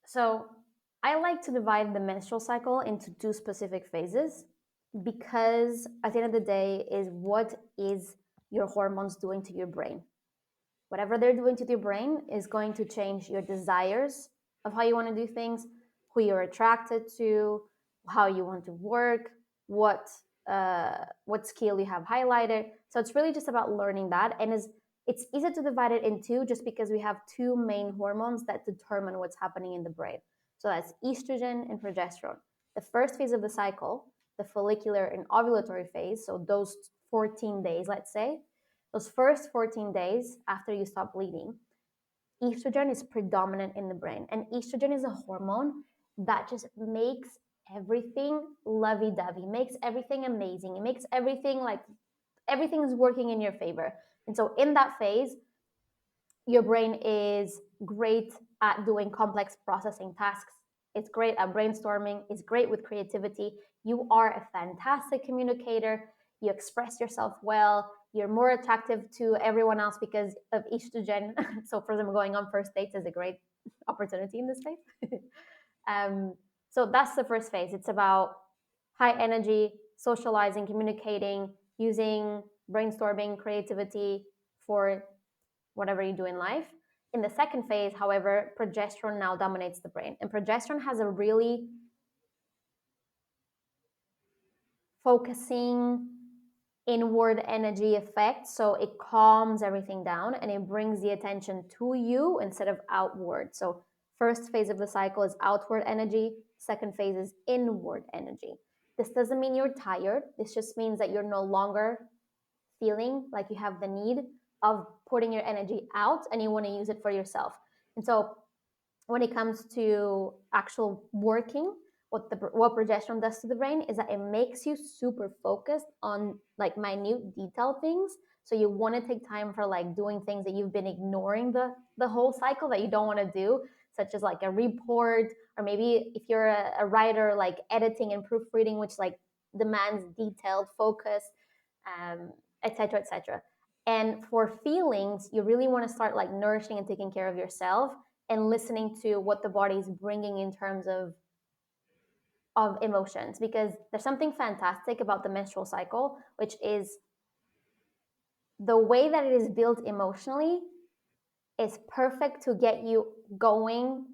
So I like to divide the menstrual cycle into two specific phases because at the end of the day is what is your hormones doing to your brain. Whatever they're doing to your brain is going to change your desires of how you want to do things, who you're attracted to, how you want to work, what skill you have highlighted. So it's really just about learning that, and it's easy to divide it in two just because we have two main hormones that determine what's happening in the brain. So that's estrogen and progesterone. The first phase of the cycle, the follicular and ovulatory phase, so those 14 days, let's say, those first 14 days after you stop bleeding, estrogen is predominant in the brain. And estrogen is a hormone that just makes everything lovey dovey, makes everything amazing. It makes everything like everything is working in your favor. And so in that phase, your brain is great at doing complex processing tasks. It's great at brainstorming. It's great with creativity. You are a fantastic communicator. You express yourself well. You're more attractive to everyone else because of estrogen. So, for example, going on first dates is a great opportunity in this phase. um, so, that's the first phase. It's about high energy, socializing, communicating, using brainstorming, creativity for whatever you do in life. In the second phase, however, progesterone now dominates the brain. And progesterone has a really focusing inward energy effect. So it calms everything down and it brings the attention to you instead of outward. So, first phase of the cycle is outward energy, second phase is inward energy. This doesn't mean you're tired. This just means that you're no longer feeling like you have the need of putting your energy out and you want to use it for yourself. And so when it comes to actual working, what progesterone does to the brain is that it makes you super focused on like minute detail things. So you want to take time for like doing things that you've been ignoring the whole cycle that you don't want to do, such as like a report, or maybe if you're a writer, like editing and proofreading, which like demands detailed focus, etc., etc. And for feelings, you really want to start like nourishing and taking care of yourself and listening to what the body is bringing in terms of emotions, because there's something fantastic about the menstrual cycle, which is the way that it is built emotionally is perfect to get you going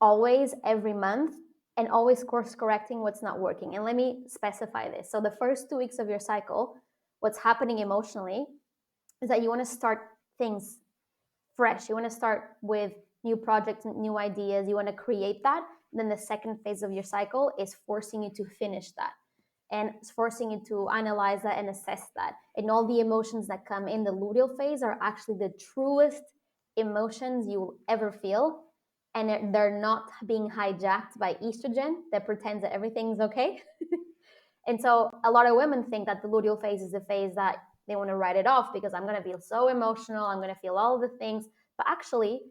always every month and always course correcting what's not working. And let me specify this. So the first 2 weeks of your cycle, what's happening emotionally is that you want to start things fresh. You want to start with new projects, new ideas. You want to create that. And then the second phase of your cycle is forcing you to finish that and forcing you to analyze that and assess that. And all the emotions that come in the luteal phase are actually the truest emotions you will ever feel. And they're not being hijacked by estrogen that pretends that everything's okay. And so a lot of women think that the luteal phase is the phase that they want to write it off because I'm going to feel so emotional. I'm going to feel all the things. But actually,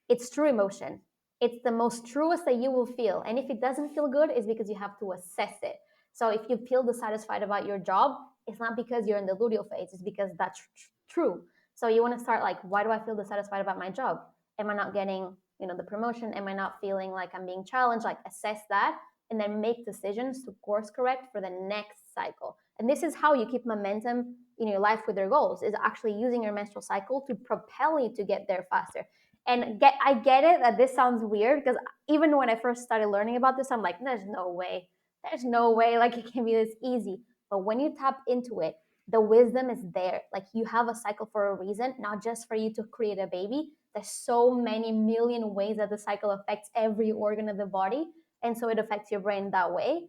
it's true emotion. It's the most truest that you will feel. And if it doesn't feel good, it's because you have to assess it. So if you feel dissatisfied about your job, it's not because you're in the luteal phase. It's because that's true. So you want to start like, why do I feel dissatisfied about my job? Am I not getting, the promotion? Am I not feeling like I'm being challenged? Like assess that and then make decisions to course correct for the next cycle. And this is how you keep momentum in your life with your goals, is actually using your menstrual cycle to propel you to get there faster. And I get it that this sounds weird because even when I first started learning about this, I'm like, there's no way. There's no way like it can be this easy. But when you tap into it, the wisdom is there. Like you have a cycle for a reason, not just for you to create a baby. There's so many million ways that the cycle affects every organ of the body. And so it affects your brain that way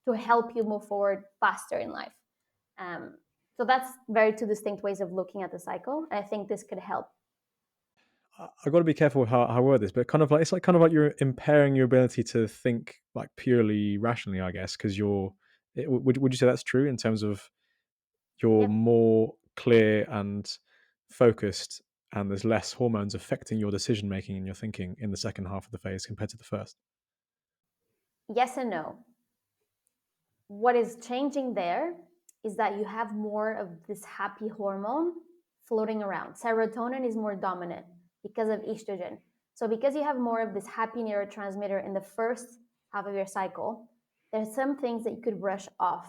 to help you move forward faster in life. So that's very two distinct ways of looking at the cycle. And I think this could help. I've got to be careful with how I word this, but kind of like it's like kind of like you're impairing your ability to think like purely rationally, I guess, because would you say that's true in terms of you're Yep. more clear and focused, and there's less hormones affecting your decision making and your thinking in the second half of the phase compared to the first? Yes and no. What is changing there is that you have more of this happy hormone floating around. Serotonin is more dominant because of estrogen. So because you have more of this happy neurotransmitter in the first half of your cycle, there's some things that you could brush off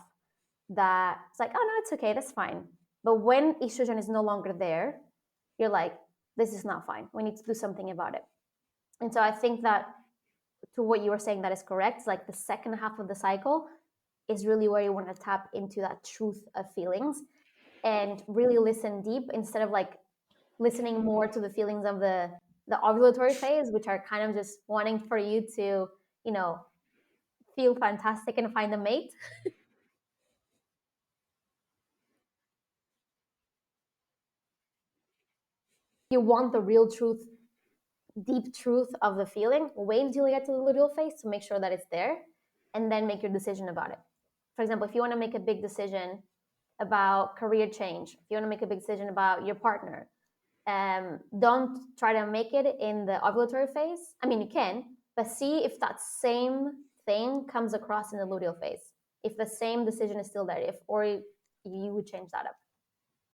that it's like, oh no, it's okay, that's fine. But when estrogen is no longer there, you're like, this is not fine. We need to do something about it. And so I think that to what you were saying, that is correct. It's like the second half of the cycle is really where you want to tap into that truth of feelings and really listen deep instead of like listening more to the feelings of the ovulatory phase, which are kind of just wanting for you to, you know, feel fantastic and find a mate. You want the real truth, deep truth of the feeling. Wait until you get to the luteal phase to make sure that it's there, and then make your decision about it. For example, if you want to make a big decision about career change, if you want to make a big decision about your partner, don't try to make it in the ovulatory phase. I mean, you can, but see if that same thing comes across in the luteal phase. If the same decision is still there, if or you would change that up.